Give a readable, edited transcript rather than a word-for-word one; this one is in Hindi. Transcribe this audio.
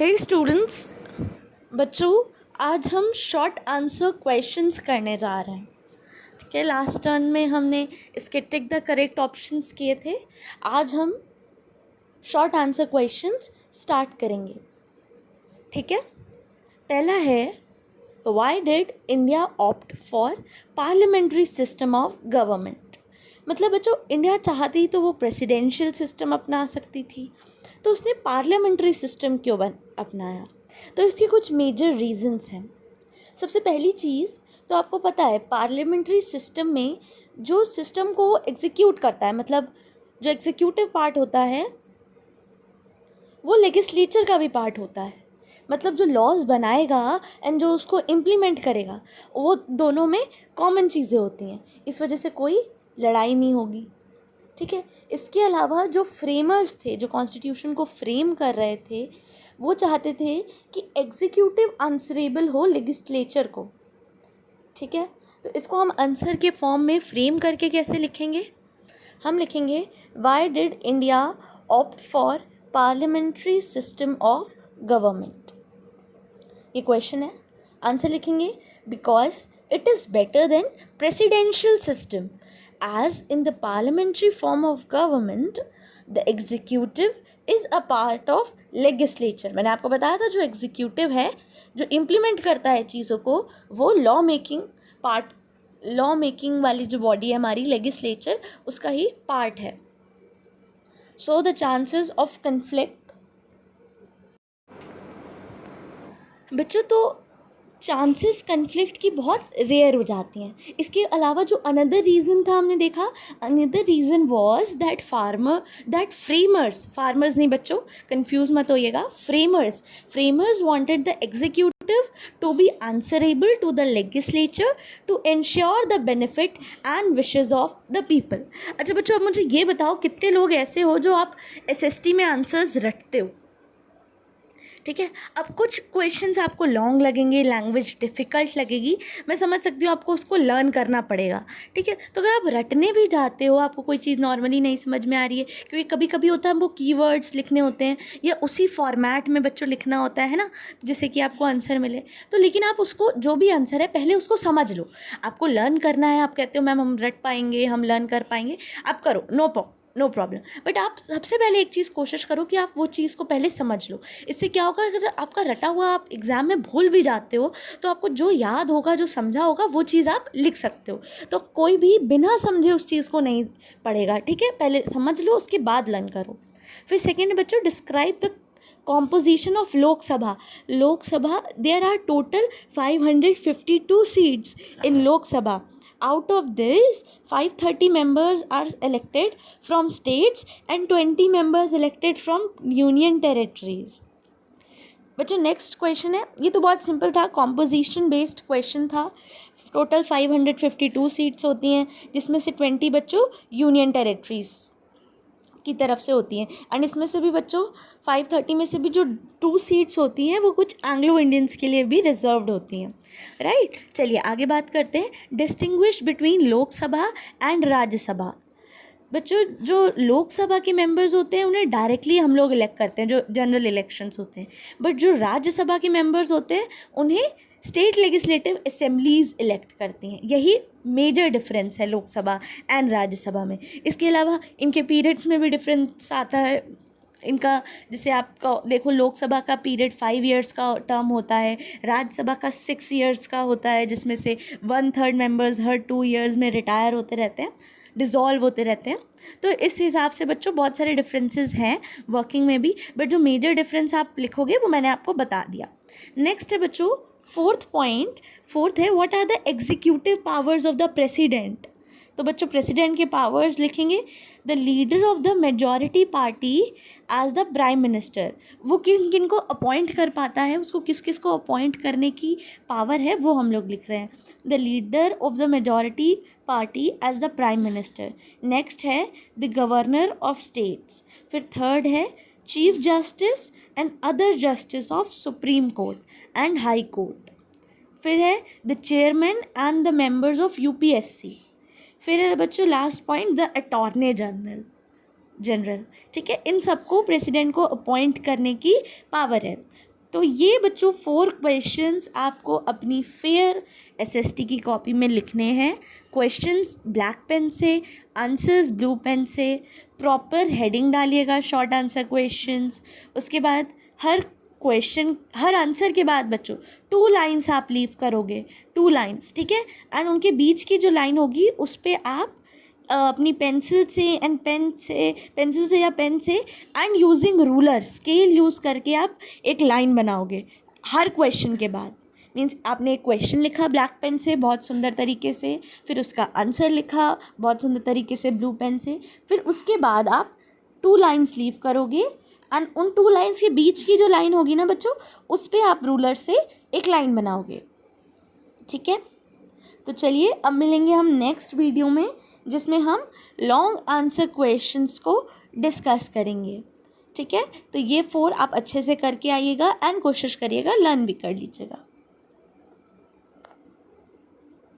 हे स्टूडेंट्स, बच्चों आज हम शॉर्ट आंसर क्वेश्चंस करने जा रहे हैं। ठीक है, लास्ट टर्न में हमने इसके टिक द करेक्ट ऑप्शंस किए थे। आज हम शॉर्ट आंसर क्वेश्चंस स्टार्ट करेंगे। ठीक है, पहला है why did India opt for parliamentary system of government. मतलब बच्चों, इंडिया चाहती तो वो प्रेसिडेंशियल सिस्टम अपना सकती थी, तो उसने पार्लियामेंट्री सिस्टम क्यों अपनाया। तो इसके कुछ मेजर रीजंस हैं। सबसे पहली चीज़ तो आपको पता है, पार्लियामेंट्री सिस्टम में जो सिस्टम को एग्जीक्यूट करता है, मतलब जो एग्जीक्यूटिव पार्ट होता है वो लेजिस्लेचर का भी पार्ट होता है। मतलब जो लॉज बनाएगा एंड जो उसको इम्प्लीमेंट करेगा, वो दोनों में कॉमन चीज़ें होती हैं। इस वजह से कोई लड़ाई नहीं होगी। ठीक है, इसके अलावा जो फ्रेमर्स थे, जो कॉन्स्टिट्यूशन को फ्रेम कर रहे थे, वो चाहते थे कि एग्जीक्यूटिव आंसरेबल हो लेजिस्लेचर को। ठीक है, तो इसको हम आंसर के फॉर्म में फ्रेम करके कैसे लिखेंगे? हम लिखेंगे why did India opt for parliamentary system of government. ये क्वेश्चन है, आंसर लिखेंगे because it is better than presidential system, as in the parliamentary form of government the executive is a part of legislature। मैंने आपको बताया था जो एग्जीक्यूटिव है, जो इम्प्लीमेंट करता है चीज़ों को, वो लॉ मेकिंग वाली जो बॉडी है हमारी लेजिस्लेचर, उसका ही पार्ट है। So the chances of conflict, बच्चों तो चांसेस कन्फ्लिक्ट की बहुत रेयर हो जाती हैं। इसके अलावा जो अनदर रीज़न था, हमने देखा another reason was that farmers नहीं बच्चों, कंफ्यूज मत होइएगा, framers wanted the executive to be answerable to the legislature to ensure the benefit and wishes of the people. अच्छा बच्चों, अब मुझे ये बताओ कितने लोग ऐसे हो जो आप SST में आंसर्स रटते हो? ठीक है, अब कुछ क्वेश्चंस आपको लॉन्ग लगेंगे, लैंग्वेज डिफ़िकल्ट लगेगी, मैं समझ सकती हूँ, आपको उसको लर्न करना पड़ेगा। ठीक है, तो अगर आप रटने भी जाते हो, आपको कोई चीज़ नॉर्मली नहीं समझ में आ रही है, क्योंकि कभी कभी होता है हमको कीवर्ड्स लिखने होते हैं या उसी फॉर्मेट में बच्चों लिखना होता है ना, जिससे कि आपको आंसर मिले। तो लेकिन आप उसको, जो भी आंसर है पहले उसको समझ लो। आपको लर्न करना है, आप कहते हो मैम हम रट पाएंगे, हम लर्न कर पाएंगे, आप करो, नो प्रॉब्लम। बट आप सबसे पहले एक चीज़ कोशिश करो कि आप वो चीज़ को पहले समझ लो। इससे क्या होगा, अगर आपका रटा हुआ आप एग्ज़ाम में भूल भी जाते हो, तो आपको जो याद होगा, जो समझा होगा, वो चीज़ आप लिख सकते हो। तो कोई भी बिना समझे उस चीज़ को नहीं पढ़ेगा। ठीक है, पहले समझ लो, उसके बाद लर्न करो। फिर सेकेंड बच्चों, describe the composition of Lok Sabha, there are total 552 seats in Lok Sabha. Out of this, 530 members are elected from states and 20 members elected from union territories. बच्चों नेक्स्ट क्वेश्चन है, ये तो बहुत सिंपल था, कॉम्पोजिशन बेस्ड क्वेश्चन था। टोटल 552 सीट्स होती हैं, जिसमें से 20 बच्चों यूनियन टेरिटरीज की तरफ से होती हैं, एंड इसमें से भी बच्चों 530 में से भी जो 2 सीट्स होती हैं वो कुछ एंग्लो इंडियंस के लिए भी रिजर्व्ड होती हैं। राइट, चलिए आगे बात करते हैं। Distinguish between Lok Sabha and Rajya Sabha. बच्चों जो लोकसभा के मेंबर्स होते हैं उन्हें डायरेक्टली हम लोग इलेक्ट करते हैं, जो जनरल इलेक्शंस होते हैं। बट जो राज्यसभा के मेंबर्स होते हैं उन्हें स्टेट लेजिस्लेटिव असेंबलीज इलेक्ट करती हैं। यही मेजर डिफरेंस है लोकसभा एंड राज्यसभा में। इसके अलावा इनके पीरियड्स में भी डिफरेंस आता है इनका। जैसे आपका देखो, लोकसभा का पीरियड 5 इयर्स का टर्म होता है, राज्यसभा का 6 इयर्स का होता है, जिसमें से 1/3 मेंबर्स हर 2 इयर्स में रिटायर होते रहते हैं, डिज़ोल्व होते रहते हैं। तो इस हिसाब से बच्चों बहुत सारे डिफरेंसेस हैं वर्किंग में भी, बट जो मेजर डिफरेंस आप लिखोगे वो मैंने आपको बता दिया। नेक्स्ट है बच्चों फोर्थ है what are the executive powers of the president. तो बच्चों प्रेसिडेंट के पावर्स लिखेंगे, the leader of the majority party as the prime minister. वो किन किन को अपॉइंट कर पाता है, उसको किस किस को अपॉइंट करने की पावर है, वो हम लोग लिख रहे हैं, the leader of the majority party as the prime minister. Next है द गवर्नर ऑफ स्टेट्स। फिर थर्ड है chief justice and other justice of supreme court and high court. फिर है the chairman and the members of UPSC। फिर है बच्चों last point the attorney general. ठीक है, इन सबको प्रेसिडेंट को अपॉइंट करने की पावर है। तो ये बच्चों 4 क्वेश्चंस आपको अपनी फेयर एसएसटी की कॉपी में लिखने हैं। क्वेश्चंस ब्लैक पेन से, आंसर्स ब्लू पेन से, प्रॉपर हेडिंग डालिएगा शॉर्ट आंसर क्वेश्चंस। उसके बाद हर आंसर के बाद बच्चों 2 लाइन्स आप लीव करोगे, 2 लाइन्स, ठीक है। एंड उनके बीच की जो लाइन होगी उस पर आप अपनी पेंसिल से या पेन से and using ruler scale use करके आप एक लाइन बनाओगे हर क्वेश्चन के बाद। मीन्स आपने एक क्वेश्चन लिखा ब्लैक पेन से बहुत सुंदर तरीके से, फिर उसका आंसर लिखा बहुत सुंदर तरीके से ब्लू पेन से, फिर उसके बाद आप 2 लाइन्स लीव करोगे एंड उन 2 लाइन्स के बीच की जो लाइन होगी ना बच्चों, उस पर आप रूलर से एक लाइन बनाओगे, ठीक है। तो चलिए अब मिलेंगे हम नेक्स्ट वीडियो में, जिसमें हम लॉन्ग आंसर क्वेश्चंस को डिस्कस करेंगे, ठीक है। तो ये 4 आप अच्छे से करके आइएगा एंड कोशिश करिएगा लर्न भी कर लीजिएगा।